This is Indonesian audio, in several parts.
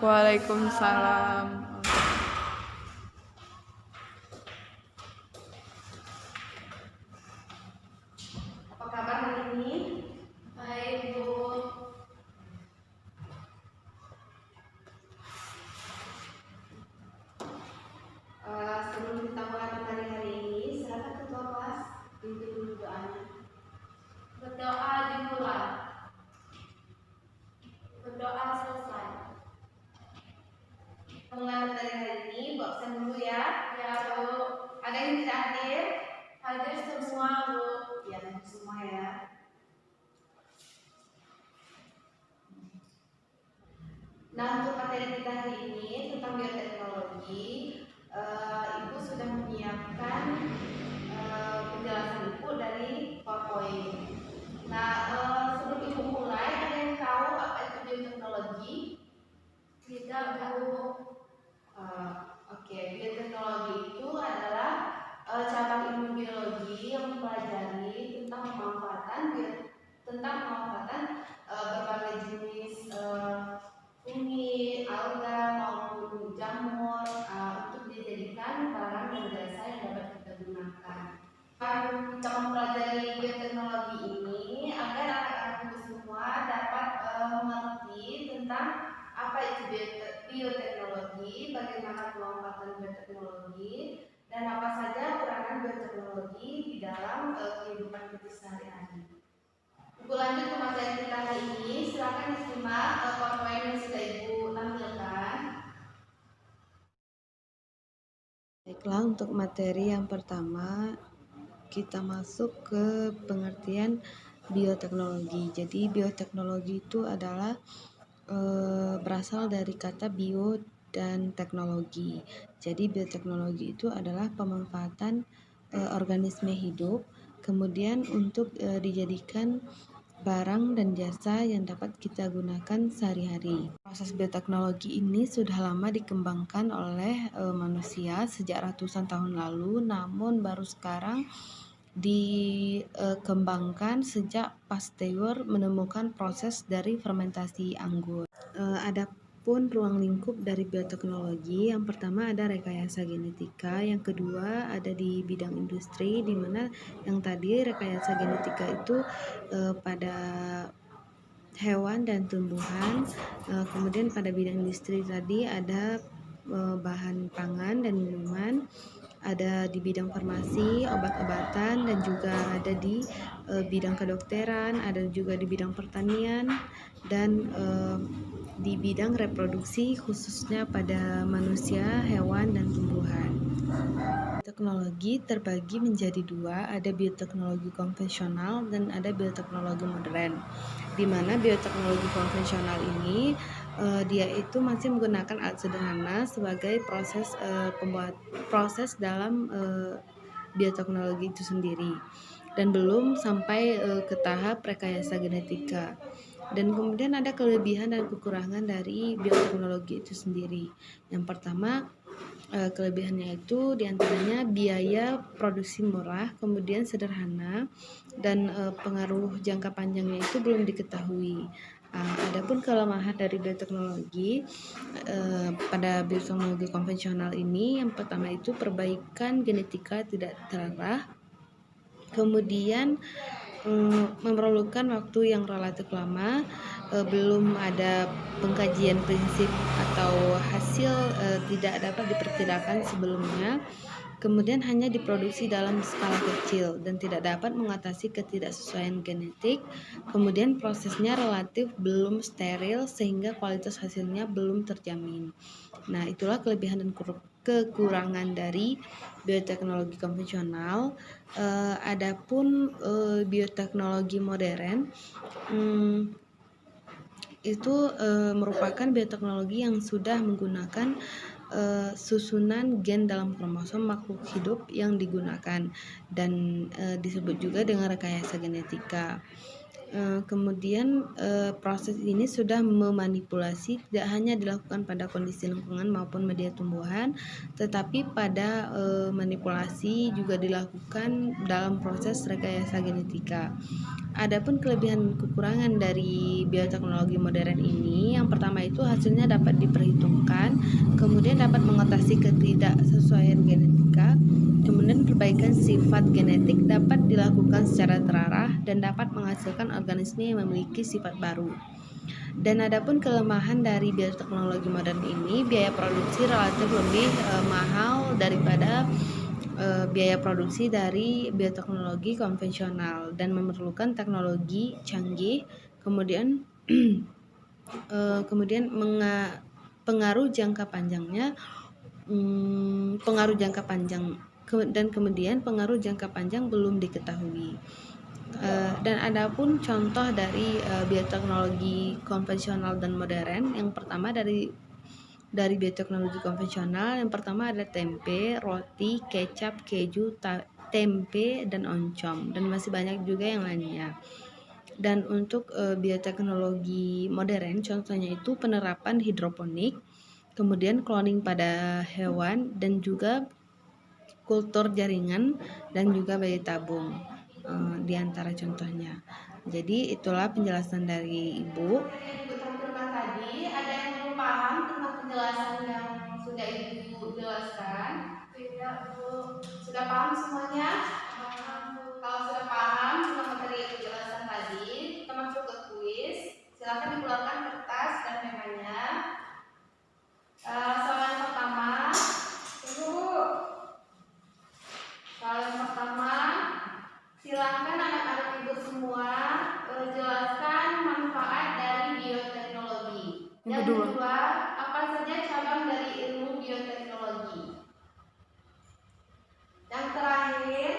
Waalaikumsalam. Apa kabar hari ini? Baik, Bu. Sebelum kita mulai materi hari ini, silakan ketua kelas pimpin dulu doanya. Berdoa dimulai. Berdoa selesai. Mulai materi hari ini, Bu absen dulu ya. Ya, Bu. Ada yang tidak hadir? Hadir semua, Bu. Ya, hadir semua ya. Nah, untuk materi kita hari ini tentang bioteknologi, Ibu sudah menyiapkan penjelasan Ibu dari PowerPoint. Nah, sebelum Ibu mulai, ada yang tahu apa itu bioteknologi? Tidak, Bu. Oke, bioteknologi itu adalah cabang ilmu biologi yang mempelajari tentang pemanfaatan berbagai jenis fungi, alga maupun jamur untuk dijadikan barang dan jasa yang dapat kita gunakan. Kita mempelajari bioteknologi ini agar anak-anak itu semua dapat mengerti tentang apa itu bioteknologi, bagaimana pemanfaatan bioteknologi, dan apa saja peranan bioteknologi di dalam kehidupan kita sehari-hari. Ibu lanjut ke materi kita hari ini, silakan disimak PowerPoint yang sudah Ibu tampilkan. Baiklah, untuk materi yang pertama kita masuk ke pengertian bioteknologi. Jadi bioteknologi itu adalah berasal dari kata bio dan teknologi. Jadi bioteknologi itu adalah pemanfaatan organisme hidup kemudian untuk dijadikan barang dan jasa yang dapat kita gunakan sehari-hari. Proses bioteknologi ini sudah lama dikembangkan oleh manusia sejak ratusan tahun lalu, namun baru sekarang dikembangkan sejak Pasteur menemukan proses dari fermentasi anggur. Adapun ruang lingkup dari bioteknologi, yang pertama ada rekayasa genetika, yang kedua ada di bidang industri, di mana yang tadi rekayasa genetika itu pada hewan dan tumbuhan, kemudian pada bidang industri tadi ada bahan pangan dan minuman, ada di bidang farmasi, obat-obatan, dan juga ada di bidang kedokteran, ada juga di bidang pertanian, dan di bidang reproduksi khususnya pada manusia, hewan, dan tumbuhan. Teknologi terbagi menjadi dua, ada bioteknologi konvensional dan ada bioteknologi modern. Di mana bioteknologi konvensional ini dia itu masih menggunakan alat sederhana sebagai proses dalam bioteknologi itu sendiri dan belum sampai ke tahap rekayasa genetika. Dan kemudian ada kelebihan dan kekurangan dari bioteknologi itu sendiri. Yang pertama, kelebihannya itu diantaranya biaya produksi murah, kemudian sederhana, dan pengaruh jangka panjangnya itu belum diketahui. Adapun kelemahan dari bioteknologi pada bioteknologi konvensional ini, yang pertama itu perbaikan genetika tidak terarah, kemudian memerlukan waktu yang relatif lama, belum ada pengkajian prinsip atau hasil tidak dapat diperkirakan sebelumnya, kemudian hanya diproduksi dalam skala kecil dan tidak dapat mengatasi ketidaksesuaian genetik, kemudian prosesnya relatif belum steril sehingga kualitas hasilnya belum terjamin. Nah, itulah kelebihan dan kekurangan dari bioteknologi konvensional. Adapun bioteknologi modern itu merupakan bioteknologi yang sudah menggunakan susunan gen dalam kromosom makhluk hidup yang digunakan dan disebut juga dengan rekayasa genetika. Kemudian proses ini sudah memanipulasi tidak hanya dilakukan pada kondisi lingkungan maupun media tumbuhan, tetapi pada manipulasi juga dilakukan dalam proses rekayasa genetika. Adapun kelebihan dan kekurangan dari bioteknologi modern ini, yang pertama itu hasilnya dapat diperhitungkan, kemudian dapat mengatasi ketidaksesuaian genetika, kemudian perbaikan sifat genetik dapat dilakukan secara terarah dan dapat menghasilkan organisme yang memiliki sifat baru. Dan adapun kelemahan dari bioteknologi modern ini, biaya produksi relatif lebih mahal daripada biaya produksi dari bioteknologi konvensional dan memerlukan teknologi canggih, kemudian pengaruh jangka panjangnya pengaruh jangka panjang belum diketahui. Dan adapun contoh dari bioteknologi konvensional dan modern, yang pertama dari bioteknologi konvensional, yang pertama ada tempe, roti, kecap, keju, tempe, dan oncom, dan masih banyak juga yang lainnya. Dan untuk bioteknologi modern, contohnya itu penerapan hidroponik, kemudian cloning pada hewan, dan juga kultur jaringan, dan juga bayi tabung, di antara contohnya. Jadi itulah penjelasan dari Ibu. Ibu tampilkan tadi, ada yang belum paham tentang penjelasan yang sudah Ibu jelaskan? Tidak, Bu. Sudah paham semuanya? Paham, Bu. Kalau sudah paham tentang materi penjelasan tadi, kita masuk ke kuis. Silakan dikeluarkan kertas dan pemanya. Soal yang pertama, tunggu. Soal yang pertama, silakan anak-anak Ibu semua jelaskan manfaat dari bioteknologi. Yang kedua, apa saja cabang dari ilmu bioteknologi? Yang terakhir,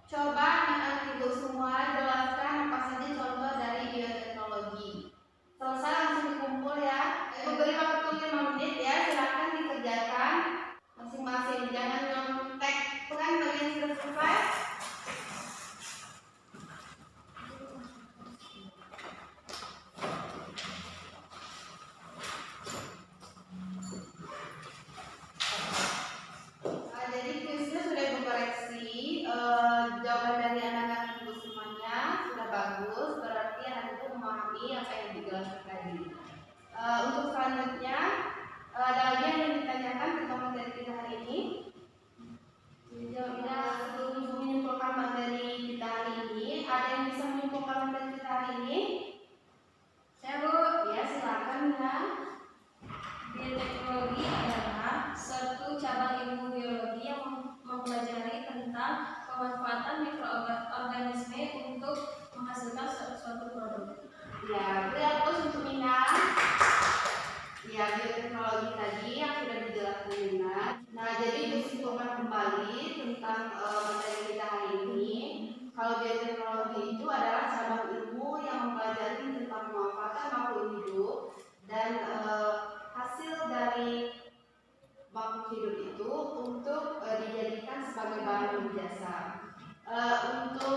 coba anak-anak Ibu semua jelaskan apa saja contoh dari bioteknologi. Selesai langsung dikumpul ya. Ibu beri waktu 5 menit ya, silakan dikerjakan masing-masing. Jangan nyontek. Kan bagian sudah selesai? Jadi kuisnya sudah Ibu koreksi. Jawaban dari anak-anak Ibu semuanya sudah bagus. Berarti anak Ibu memahami apa yang dijelaskan tadi. Untuk selanjutnya, ada lagi yang ingin ditanyakan tentang materi kita hari ini? Sebelum Ibu menyimpulkan materi kita hari ini, ada yang bisa menyimpulkan materi kita hari ini? Saya, Bu. Ya, silakan ya. Bioteknologi adalah suatu cabang ilmu biologi yang mempelajari tentang pemanfaatan mikroorganisme untuk menghasilkan suatu produk. Ya, beri aplaus untuk Mina. Ya, bioteknologi tadi yang sudah dijelaskan Mina. Nah, jadi disimpulkan kembali tentang materi kita hari ini. Kalau bioteknologi itu adalah cabang ilmu yang mempelajari tentang pemanfaatan makhluk hidup dan hasil dari makhluk hidup itu untuk dijadikan sebagai bahan jasa. Untuk